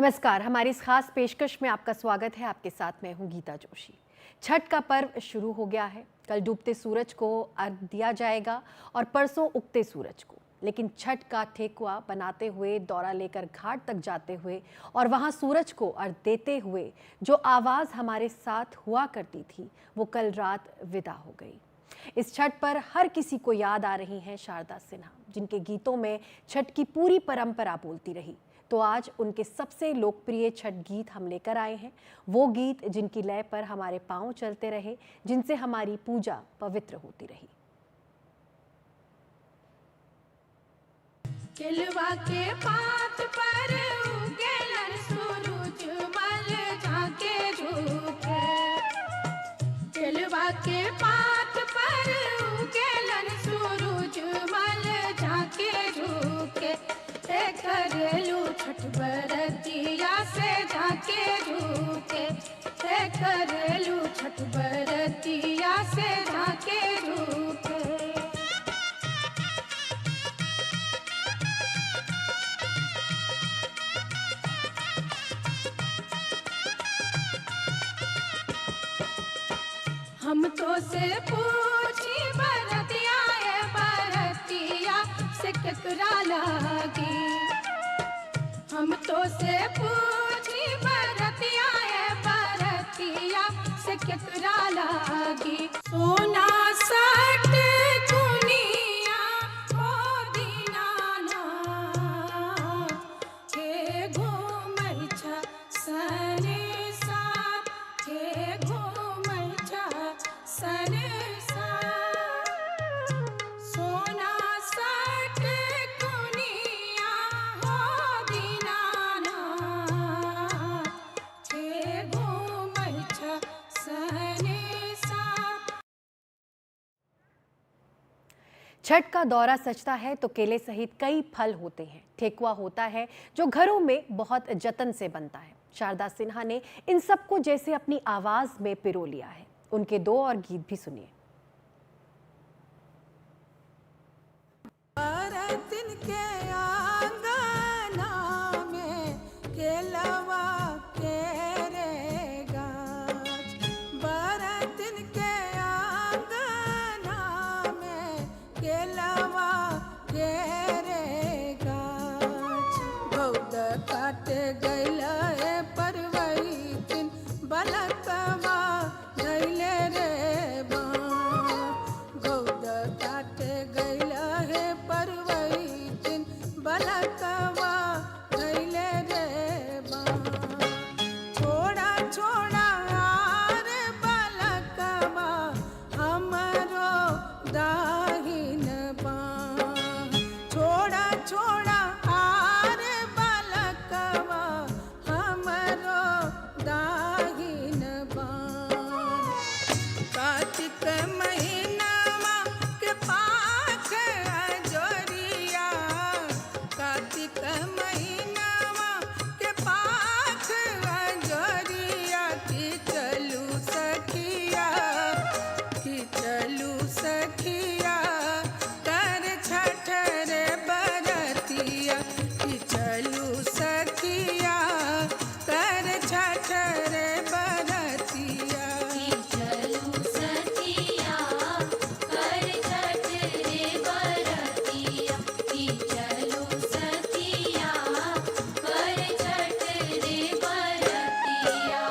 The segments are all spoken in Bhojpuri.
नमस्कार, हमारी इस खास पेशकश में आपका स्वागत है। आपके साथ मैं हूं गीता जोशी। छठ का पर्व शुरू हो गया है। कल डूबते सूरज को अर्घ दिया जाएगा और परसों उगते सूरज को। लेकिन छठ का ठेकुआ बनाते हुए, दौरा लेकर घाट तक जाते हुए और वहां सूरज को अर्घ देते हुए जो आवाज़ हमारे साथ हुआ करती थी, वो कल रात विदा हो गई। इस छठ पर हर किसी को याद आ रही हैं शारदा सिन्हा, जिनके गीतों में छठ की पूरी परंपरा बोलती रही। तो आज उनके सबसे लोकप्रिय छठ गीत हम लेकर आए हैं, वो गीत जिनकी लय पर हमारे पांव चलते रहे, जिनसे हमारी पूजा पवित्र होती रही। केलवा के पात पर उगेलन सूरज मल झाके झुके। केलवा के पात पर उगेलन सूरज मल झाके झुके। करेलू छठ बरतिया से झाके झुके। करेलू छठ बरतिया से झाके झुके। हम तो से पूछी बरतिया है, बरतिया से केकरा लागी। हम तो से पूछी बरतिया है, बरतिया से केकरा लागी। सोना सट दुनिया ओ दीनाना के घूमै छ संसार, के घूमै छ संसार। सोना सट दुनिया हो दीनाना के घूमै छ संसार। छठ का दौरा सजता है तो केले सहित कई फल होते हैं। ठेकुआ होता है जो घरों में बहुत जतन से बनता है। शारदा सिन्हा ने इन सबको जैसे अपनी आवाज में पिरो लिया है। उनके दो और गीत भी सुनिए। बरतिन के आंगना में केलवा के रे गाछ। बरतिन के आंगना में केलवा के रे गाछ। गौद काट गइल परवैतिन बलकवा गइले रे बाँ। गौद काट गइल परवैतिन बलकवा गइले रे बाँ। छोड़ा छोड़ा रे बलकवा हमरो दाहिन बाँ। छोड़ा छोड़ा रे बलकवा हमरो दाहिन बाँ। कार्तिक महीनावा के पाख अजोरिया। कार्तिक महीनावा के पाख अजोरिया। कि चलू सखिया, कि चलू सखिया कर छठ रे बरतिया। कि चलू सखिया कर छठ रे बरतिया। चलू सखिया कर छठ रे बरतिया। चलू सखिया कर छठ रे बरतिया।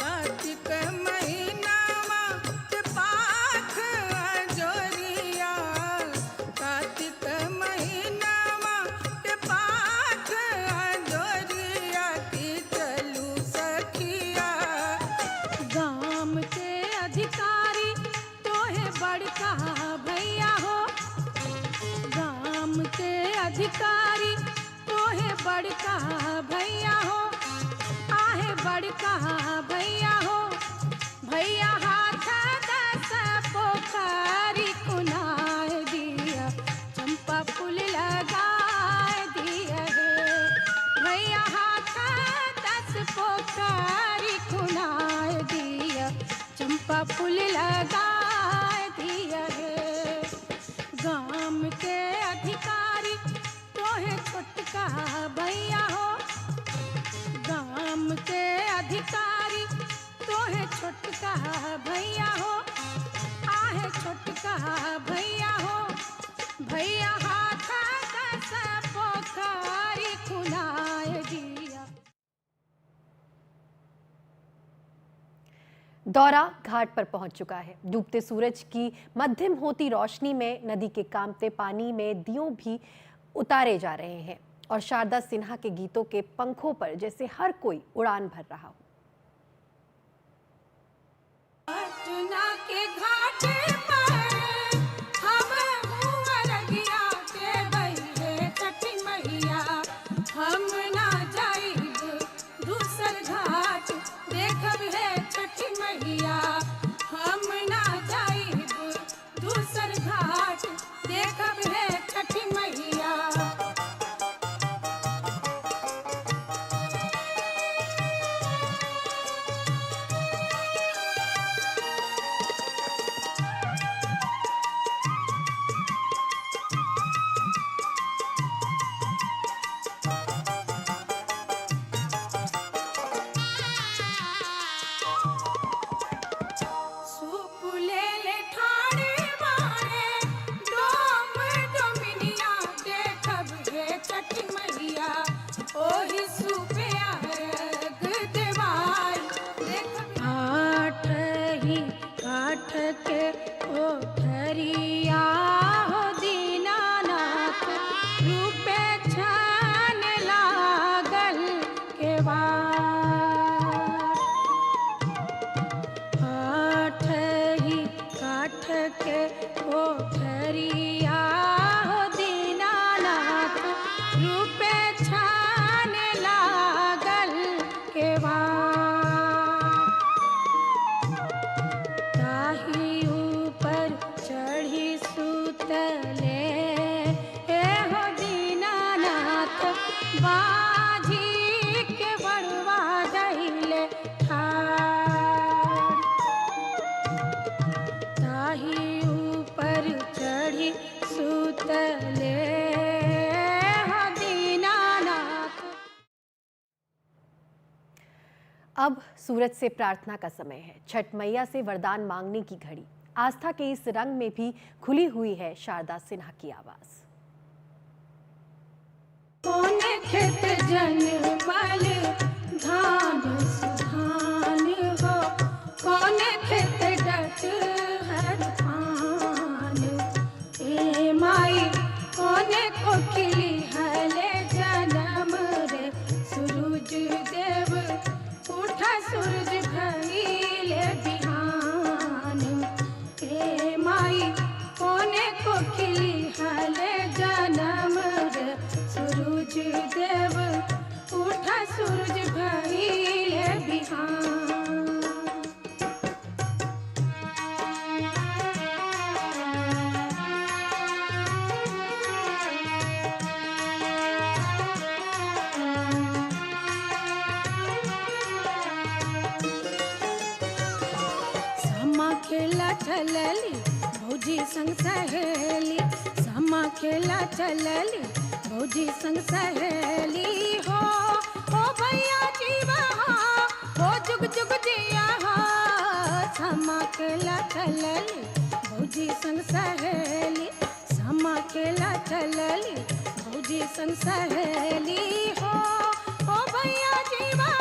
कार्तिक महीनावा के पाख अजोरिया। कार्तिक महीनावा के पाख अजोरिया। कि चलू सखिया। गाम के अधिकारी तोहे बड़का भैया हो। गाम के अधिकारी तोहे बड़का भैया हो। आहे बड़का भैया हो। भैया हाथ दस पोखरी कुनाए दिया। चंपा फूल लगाए दिया रे। भैया हाथ दस पोखरी कुनाए दिया। चंपा फूल लगाए दिया रे। गाम के अधिकारी तोहे छोटका भैया हो। छोटका भैया हो, आहे छोटका भैया हो, भैया हाथ दस पोखरी खुलाए दिया। दौरा घाट पर पहुंच चुका है। डूबते सूरज की मध्यम होती रोशनी में नदी के कांपते पानी में दियों भी उतारे जा रहे हैं और शारदा सिन्हा के गीतों के पंखों पर जैसे हर कोई उड़ान भर रहा हो। पटना के घाट पर हम हुअरगिया के बहिरे छठी मैया, हम ना जाइब दूसर घाट देखब है छठी मैया, हम ना जाइब दूसर घाट देखब है छठी मैया। सुपुलेले ठाणे बाणे डोम डोमिनिया देखब हे छठी मैया, ओही सुपे अर्घ देवाय देखब। आठ ही काठ के कोठरिया हो दीनानाथ, रूपे छान लागल केवाड़। आठ ही काठ के कोठरिया हो दीनानाथ, रूपे छान लागल केवाड़। ताही ऊपर चढ़ी सुतले हे हो दीनानाथ, बाजी के बड़वा दहिले ठाड़। ताही ऊपर चढ़ी सुतले हो दीनानाथ। अब सूरज से प्रार्थना का समय है। छठ मैया से वरदान मांगने की घड़ी। आस्था के इस रंग में भी खुली हुई है शारदा सिन्हा की आवाज। कोने खेत जनमल धान सुधान हो, कोने खेत डट हर पान। ए माई कोने कोकिली हले जनम रे, सूरज देव उठा सूरज भइले बिहान। ए माई कोने कोकिली हले जनम रे, सूरज देव उठा सूरज भइले बिहान। समा खेला चलली भौजी संग सहेली, समा खेला चलली भौजी संग सहेली हो, ओ भैया जीवा हो जुग जुग जिया हो। समा खेला चलली भौजी संग सहेली, समा खेला चलली भौजी संग सहेली हो, ओ भैया जीवा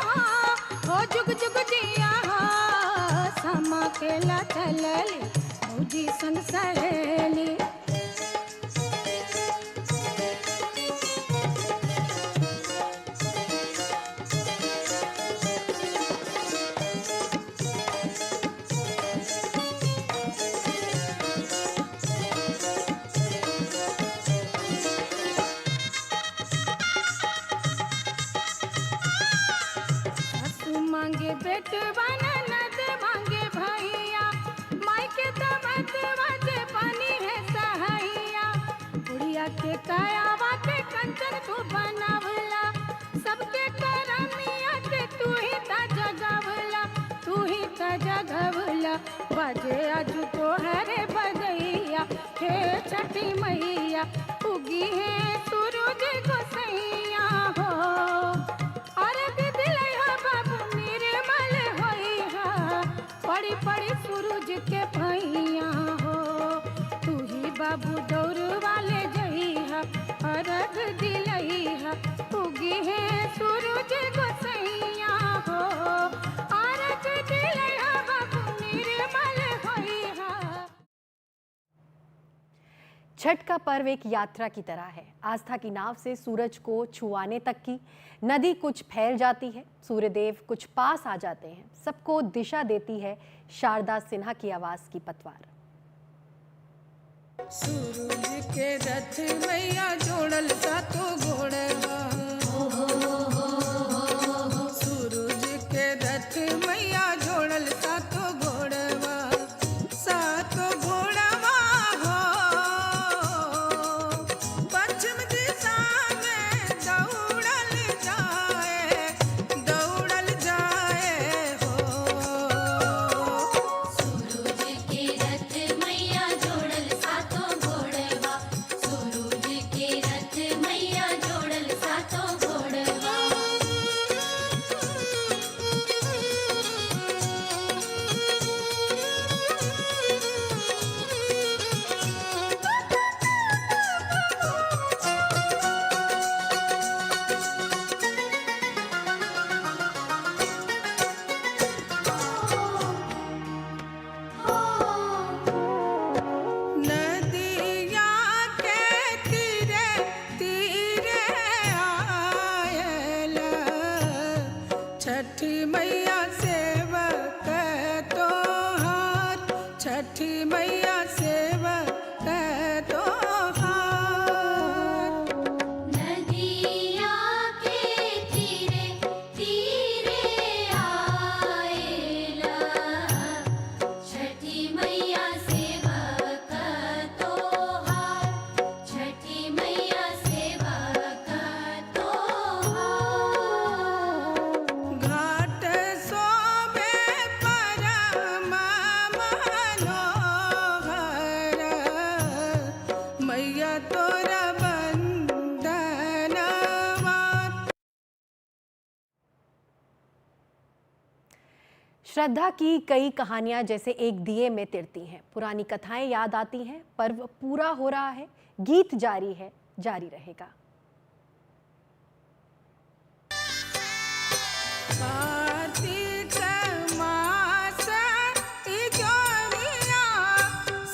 हो जुग जुग जिया हो। समा खेला चलली भौजी संग सहेली। सासू मांगे बेटवा ननद मांगे भैया, माई के दमत बाजे पानी है सहैया। बुढ़िया के कायावा के कंचन तू बनावला, सबके करमिया के तू ही ता जगवला, तू ही ता जगवला। बाजे आजू तो हरे बदैया हे छठी मैया, उगी है सूरज गोसैया हो। अरे दिदिलै हो बाबू निर्मल होई हा, दौड़ वाले जइहा अरग दिलइहा उगी है सूरज गोसैया हो अरग दिलइहा बाबू निर्मल होइहा। छठ का पर्व एक यात्रा की तरह है। आस्था की नाव से सूरज को छुआने तक की नदी कुछ फैल जाती है, सूर्यदेव कुछ पास आ जाते हैं, सबको दिशा देती है शारदा सिन्हा की आवाज की पतवार। सूरज के रथ मैया जोड़ल सातो घोड़वा सूरज के रथ मैया जोड़ल सातो घोड़वा सातो घोड़वा हो पश्चिम दिशा में दौड़ल जाए हो। सूरज के रथ मैया जोड़ल सातो घोड़वा सूरज के रथ मैया जोड़ल सातो घोड़वा। नदिया के तीरे तीरे आयल छठी मैया सेवक तोहार छठी मैया सेवक तोहार। नदिया के तीरे तीरे आएला छठी मैया सेवक तोहार छठी मैया सेवक तोहार। घाट सोबे परम मनोहर मैया तोरा बंदनवा। श्रद्धा की कई कहानियां जैसे एक दिए में तिरती हैं, पुरानी कथाएं याद आती हैं, पर्व पूरा हो रहा है, गीत जारी है, जारी रहेगा। कार्तिक मास इजोरिया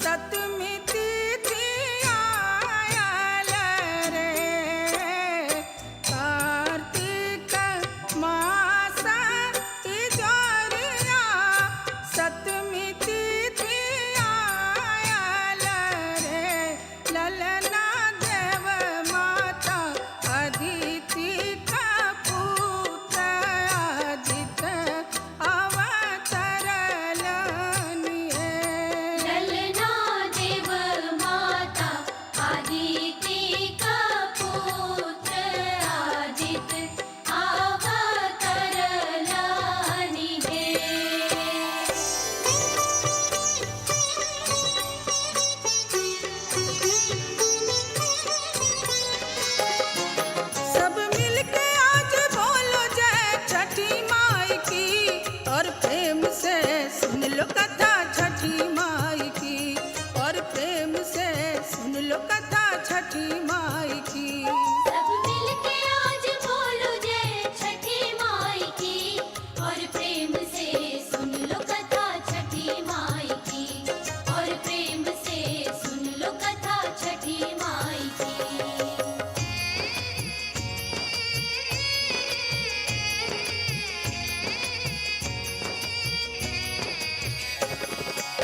सतमी तिथि आयल रे कार्तिक मास इजोरिया सतमी तिथि आयल रे ललना देव माता अदिति का पुत्र आदित्य अवतरलनिए। ललना देव माता आदिति का पुत्र आदित्य अवतरलनि है। सब मिलके आज बोलो जय छठी माई की और प्रेम से सुन लो कथा छठी माई की और प्रेम से सुन लो कथा छठी माई की। सब मिलके आज बोलो जय छठी माई की और प्रेम से सुन लो कथा छठी माई की और प्रेम से सुन लो कथा छठी माई की।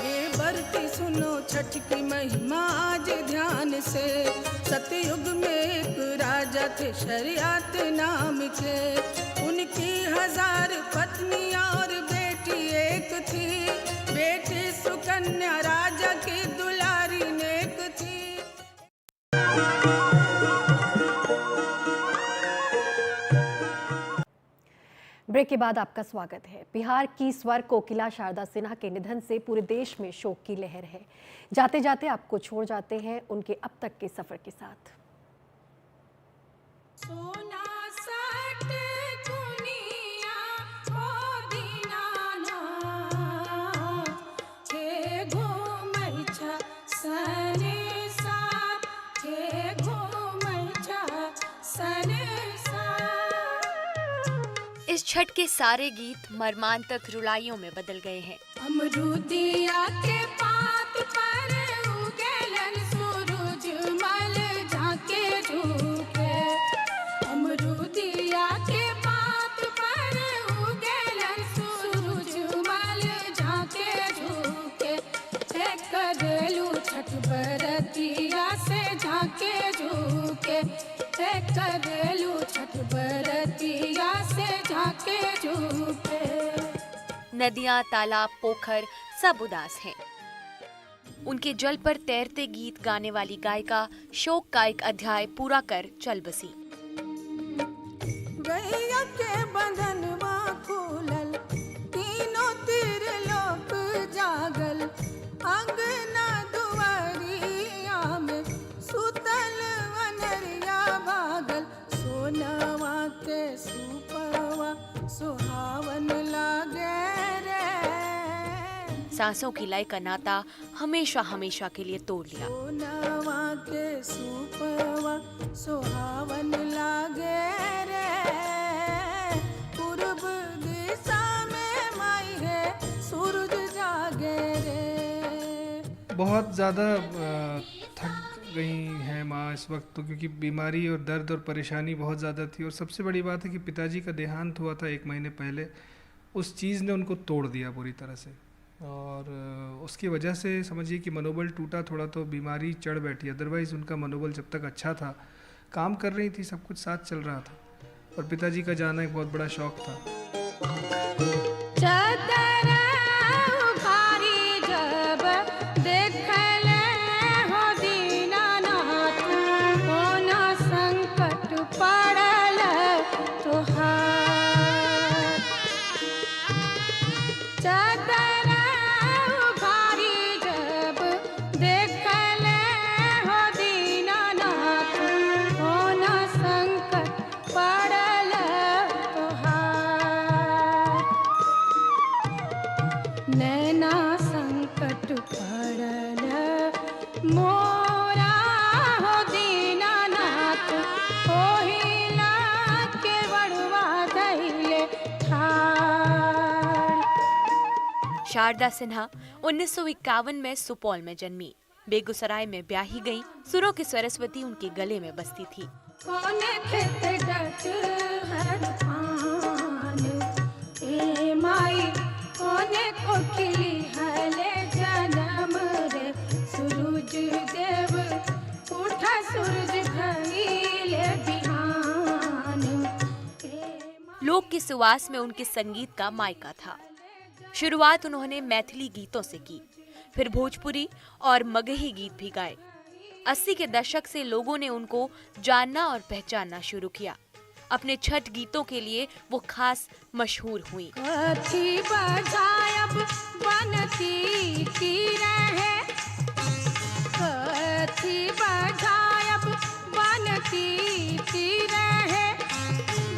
ये बरती सुनो छठ की महिमा आज ध्यान से। सतयुग में एक राजा थे शरियात नाम के उनकी 1000 पत्नियां और बेटी एक थी बेटी सुकन्या राजा की दुलारी नेक थी। ब्रेक के बाद आपका स्वागत है। बिहार की स्वर कोकिला शारदा सिन्हा के निधन से पूरे देश में शोक की लहर है। जाते जाते आपको छोड़ जाते हैं उनके अब तक के सफर के साथ। सोना सट दुनिया ओ दीनानाथ, हे घूमै छ संसार। आज छठ के सारे गीत मर्मांतक रुलाइयों में बदल गए हैं। अमरूदिया के पात पर उगेलन सूरज मल झाके झुके। अमरूदिया के पात पर उगेलन सूरज मल झाके झुके। हे करेलू छठ बरतिया से झाके झुके। हे करेलू छठ बरतिया से झाके झुके। नदियां, तालाब, पोखर सब उदास हैं। उनके जल पर तैरते गीत गाने वाली गायिका शोक का एक अध्याय पूरा कर चल बसी। गैया के बंधनवा खुलल, तीनों तीर लोक जागल। अंगना दुआरिया में सुतल वनरिया भागल। सोनवा के सुपवा सुहावन लागे रे। सांसों की लय का नाता हमेशा हमेशा के लिए तोड़ लिया। सोनवा के सुपवा सुहावन लागे रे। पूर्व दिशा में माई है सूरज जागे रे। बहुत ज़्यादा थक गई हैं माँ इस वक्त, तो क्योंकि बीमारी और दर्द और परेशानी बहुत ज़्यादा थी। और सबसे बड़ी बात है कि पिताजी का देहांत हुआ था 1 महीने पहले। उस चीज़ ने उनको तोड़ दिया पूरी तरह से, और उसकी वजह से समझिए कि मनोबल टूटा थोड़ा, तो बीमारी चढ़ बैठी। अदरवाइज़ उनका मनोबल जब तक अच्छा था, काम कर रही थी, सब कुछ साथ चल रहा था। और पिताजी का जाना एक बहुत बड़ा शौक था। चादर उघारी जब देखले हो दीनानाथ, कोना संकट पड़ल तोहार। चादर उघारी जब देखले हो दीनानाथ, कोना संकट पड़ल तोहार। नैना संकट पड़ल मोरा हो दीनानाथ। ओहिला के बड़वा धैले ठाड़। शारदा सिन्हा 1951 में सुपौल में जन्मी। बेगूसराय में ब्याही गई। सुरों की सरस्वती उनके गले में बसती थी। कोने खेत डट हर पान, ए माई कोने कोकिली हले जन्म रे। सूरज देव उठा सूरज भइले बिहान। लोक की सुवास में उनके संगीत का मायका था। शुरुआत उन्होंने मैथिली गीतों से की, फिर भोजपुरी और मगही गीत भी गाए। 80 के दशक से लोगों ने उनको जानना और पहचानना शुरू किया। अपने छठ गीतों के लिए वो खास मशहूर हुई। कथी बजायब बनती की रहे। कथी बजायब बनती की रहे।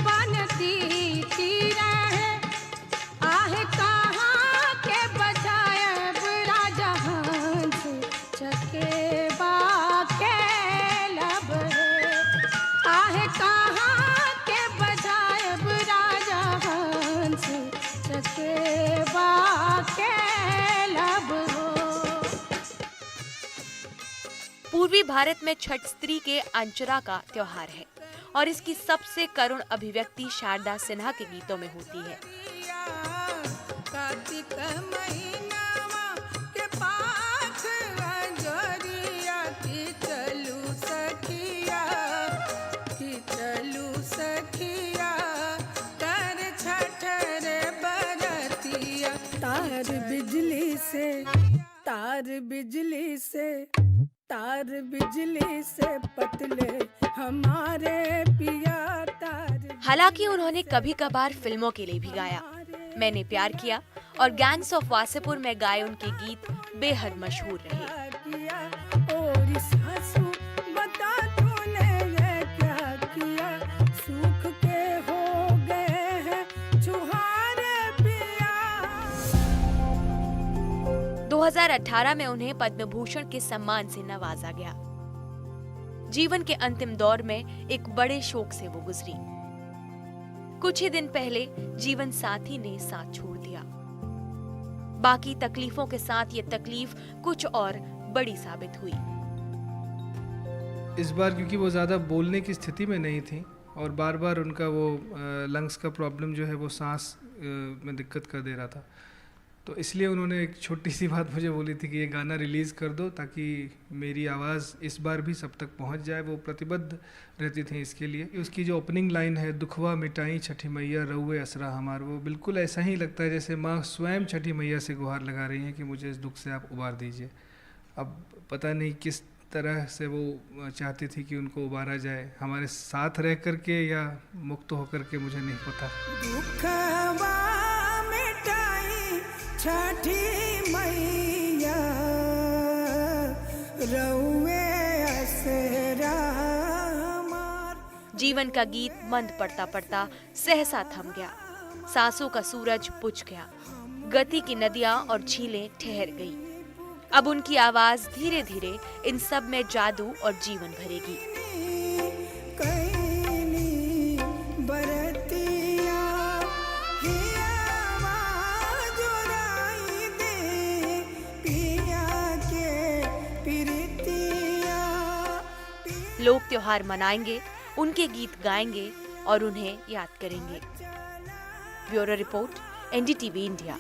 बनती की रहे। आहे कहाँ के बजायब राजा हंस चकेबा के लब है। आहे कहाँ के बजायब राजा हंस चकेबा के लब हो। पूर्वी भारत में छठ स्त्री के अंचरा का त्योहार है और इसकी सबसे करुण अभिव्यक्ति शारदा सिन्हा के गीतों में होती है। कार्तिक महीनावा के पाख अंजोरिया की चलू सखिया। की चलू सखिया कर छठ रे बरतिया। तार बिजली से तार बिजली से तार बिजली से पतले हमारे पिया तार। हालांकि उन्होंने कभी कभार फिल्मों के लिए भी गाया। मैंने प्यार किया और गैंग्स ऑफ वासेपुर में गाए उनके गीत बेहद मशहूर रहे। किया और सासू बता तूने ये क्या किया। सूख के हो गए हैं छुहारे पिया। 2018 में उन्हें पद्म भूषण के सम्मान से नवाजा गया। जीवन के अंतिम दौर में एक बड़े शोक से वो गुजरी। कुछ ही दिन पहले जीवन साथी ने साथ छोड़ दिया। बाकी तकलीफों के साथ ये तकलीफ कुछ और बड़ी साबित हुई। इस बार क्योंकि वो ज़्यादा बोलने की स्थिति में नहीं थी और बार बार उनका वो लंग्स का प्रॉब्लम जो है वो सांस में दिक्कत कर दे रहा था, तो इसलिए उन्होंने एक छोटी सी बात मुझे बोली थी कि ये गाना रिलीज़ कर दो ताकि मेरी आवाज़ इस बार भी सब तक पहुंच जाए। वो प्रतिबद्ध रहती थी इसके लिए। उसकी जो ओपनिंग लाइन है, दुखवा मिटाई छठी मैया रउए असरा हमार, वो बिल्कुल ऐसा ही लगता है जैसे माँ स्वयं छठी मैया से गुहार लगा रही हैं कि मुझे इस दुख से आप उबार दीजिए। अब पता नहीं किस तरह से वो चाहती थी कि उनको उबारा जाए, हमारे साथ रह कर के या मुक्त होकर के, मुझे नहीं पता। दुखवा मिटाई छठी मैया रउए असरा हमार। जीवन का गीत मंद पड़ता पड़ता सहसा थम गया। सांसों का सूरज बुझ गया। गति की नदियां और झीलें ठहर गई। अब उनकी आवाज धीरे धीरे इन सब में जादू और जीवन भरेगी। लोग त्योहार मनाएंगे, उनके गीत गाएंगे और उन्हें याद करेंगे। Bureau report, NDTV India.